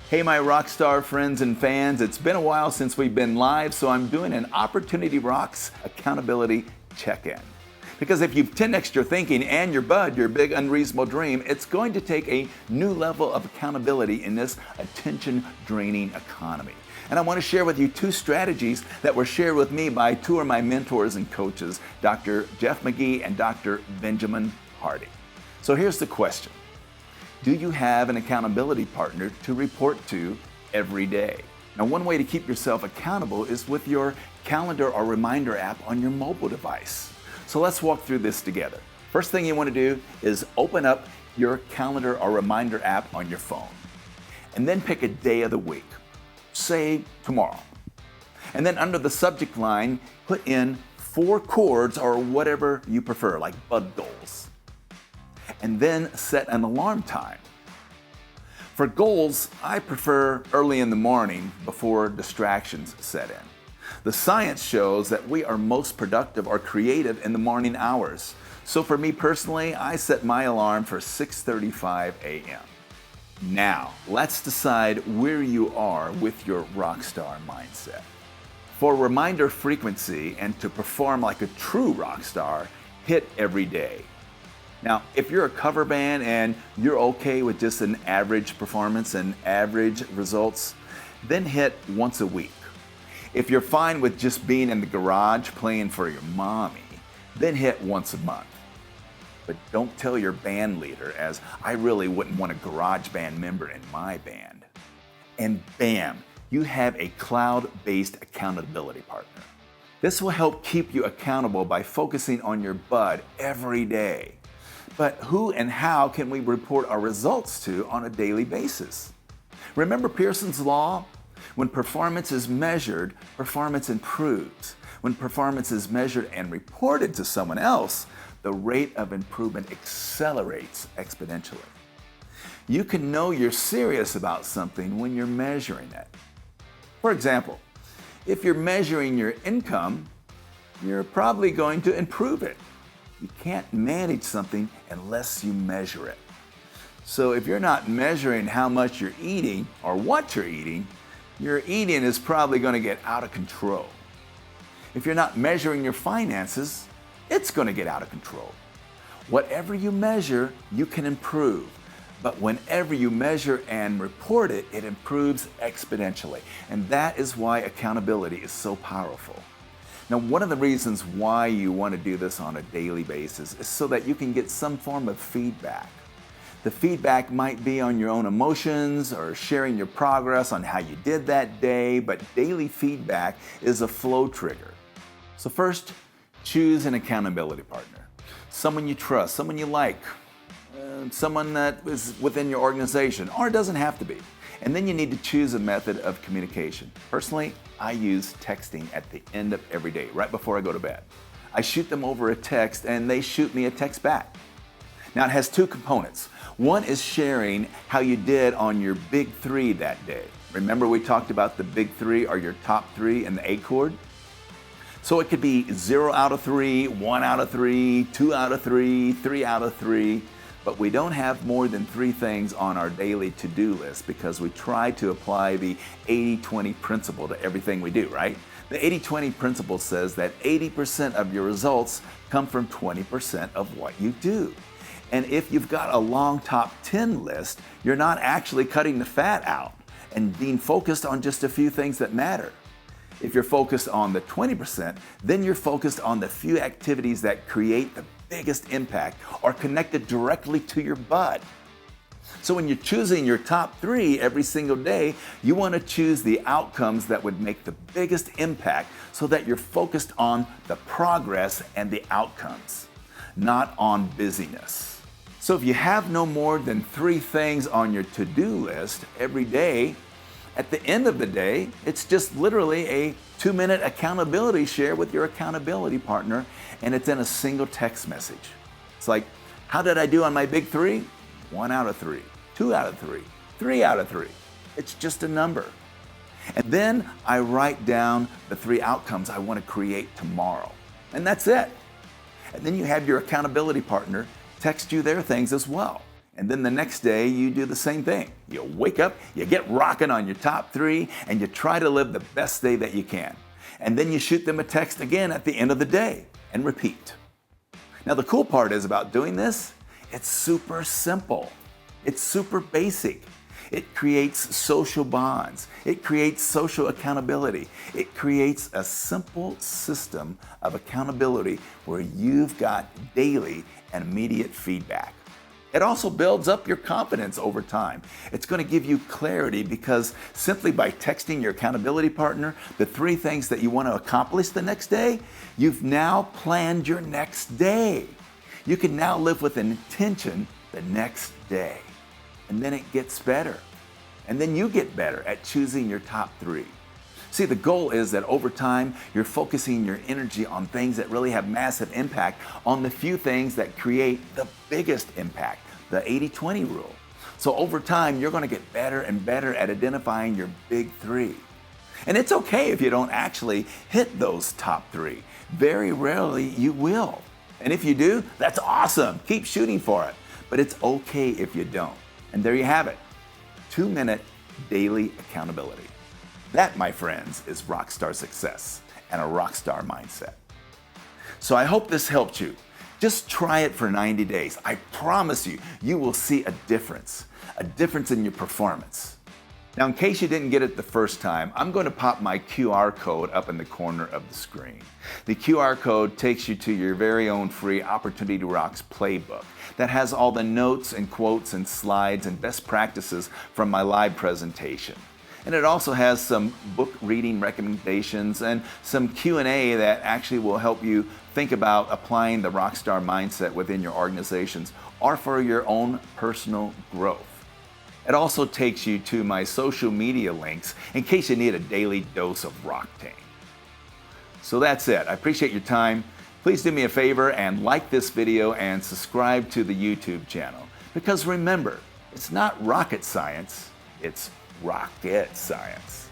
Hey, my rockstar friends and fans, it's been a while since we've been live, so I'm doing an Opportunity Rocks accountability check-in. Because if you've 10x'd your thinking and your bud, your big unreasonable dream, it's going to take a new level of accountability in this attention-draining economy. And I want to share with you two strategies that were shared with me by two of my mentors and coaches, Dr. Jeff McGee and Dr. Benjamin Hardy. So here's the question. Do you have an accountability partner to report to every day? Now, one way to keep yourself accountable is with your calendar or reminder app on your mobile device. So let's walk through this together. First thing you want to do is open up your calendar or reminder app on your phone. And then pick a day of the week, say tomorrow. And then under the subject line, put in 4 chords or whatever you prefer, like bud goals. And then set an alarm time. For goals, I prefer early in the morning before distractions set in. The science shows that we are most productive or creative in the morning hours. So for me personally, I set my alarm for 6:35 a.m. Now, let's decide where you are with your rockstar mindset. For reminder frequency and to perform like a true rock star, hit every day. Now, if you're a cover band and you're okay with just an average performance and average results, then hit once a week. If you're fine with just being in the garage playing for your mommy, then hit once a month. But don't tell your band leader, as I really wouldn't want a garage band member in my band. And bam, you have a cloud-based accountability partner. This will help keep you accountable by focusing on your bud every day. But who and how can we report our results to on a daily basis? Remember Pearsons Law? When performance is measured, performance improves. When performance is measured and reported to someone else, the rate of improvement accelerates exponentially. You can know you're serious about something when you're measuring it. For example, if you're measuring your income, you're probably going to improve it. You can't manage something unless you measure it. So if you're not measuring how much you're eating or what you're eating, your eating is probably going to get out of control. If you're not measuring your finances, it's going to get out of control. Whatever you measure, you can improve. But whenever you measure and report it, it improves exponentially. And that is why accountability is so powerful. Now, one of the reasons why you want to do this on a daily basis is so that you can get some form of feedback. The feedback might be on your own emotions or sharing your progress on how you did that day, but daily feedback is a flow trigger. So first, choose an accountability partner. Someone you trust, someone you like, someone that is within your organization, or it doesn't have to be. And then you need to choose a method of communication. Personally, I use texting at the end of every day, right before I go to bed. I shoot them over a text and they shoot me a text back. Now it has 2 components. One is sharing how you did on your big 3 that day. Remember we talked about the big 3 or your top 3 in the A chord? So it could be 0 out of 3, 1 out of 3, 2 out of 3, 3 out of 3. But we don't have more than 3 things on our daily to-do list because we try to apply the 80-20 principle to everything we do, right? The 80-20 principle says that 80% of your results come from 20% of what you do. And if you've got a long top 10 list, you're not actually cutting the fat out and being focused on just a few things that matter. If you're focused on the 20%, then you're focused on the few activities that create the biggest impact or connected directly to your bud. So when you're choosing your top 3 every single day, you want to choose the outcomes that would make the biggest impact so that you're focused on the progress and the outcomes, not on busyness. So if you have no more than 3 things on your to-do list every day, at the end of the day, it's just literally a 2-minute accountability share with your accountability partner, and it's in a single text message. It's like, how did I do on my big 3? 1 out of 3, 2 out of 3, 3 out of 3. It's just a number. And then I write down the 3 outcomes I want to create tomorrow. And that's it. And then you have your accountability partner text you their things as well. And then the next day, you do the same thing. You wake up, you get rocking on your top 3, and you try to live the best day that you can. And then you shoot them a text again at the end of the day and repeat. Now, the cool part is about doing this, it's super simple. It's super basic. It creates social bonds. It creates social accountability. It creates a simple system of accountability where you've got daily and immediate feedback. It also builds up your confidence over time. It's going to give you clarity because simply by texting your accountability partner the 3 things that you want to accomplish the next day, you've now planned your next day. You can now live with an intention the next day. And then it gets better. And then you get better at choosing your top 3. See, the goal is that over time, you're focusing your energy on things that really have massive impact on the few things that create the biggest impact, the 80-20 rule. So over time, you're going to get better and better at identifying your big 3. And it's okay if you don't actually hit those top 3. Very rarely you will. And if you do, that's awesome. Keep shooting for it. But it's okay if you don't. And there you have it. 2-minute daily accountability. That, my friends, is rockstar success and a rockstar mindset. So I hope this helped you. Just try it for 90 days. I promise you, you will see a difference in your performance. Now, in case you didn't get it the first time, I'm going to pop my QR code up in the corner of the screen. The QR code takes you to your very own free Opportunity Rocks Playbook that has all the notes and quotes and slides and best practices from my live presentation. And it also has some book reading recommendations and some Q&A that actually will help you think about applying the rockstar mindset within your organizations or for your own personal growth. It also takes you to my social media links in case you need a daily dose of Rocktane. So that's it. I appreciate your time. Please do me a favor and like this video and subscribe to the YouTube channel. Because remember, it's not rocket science, it's rocket science.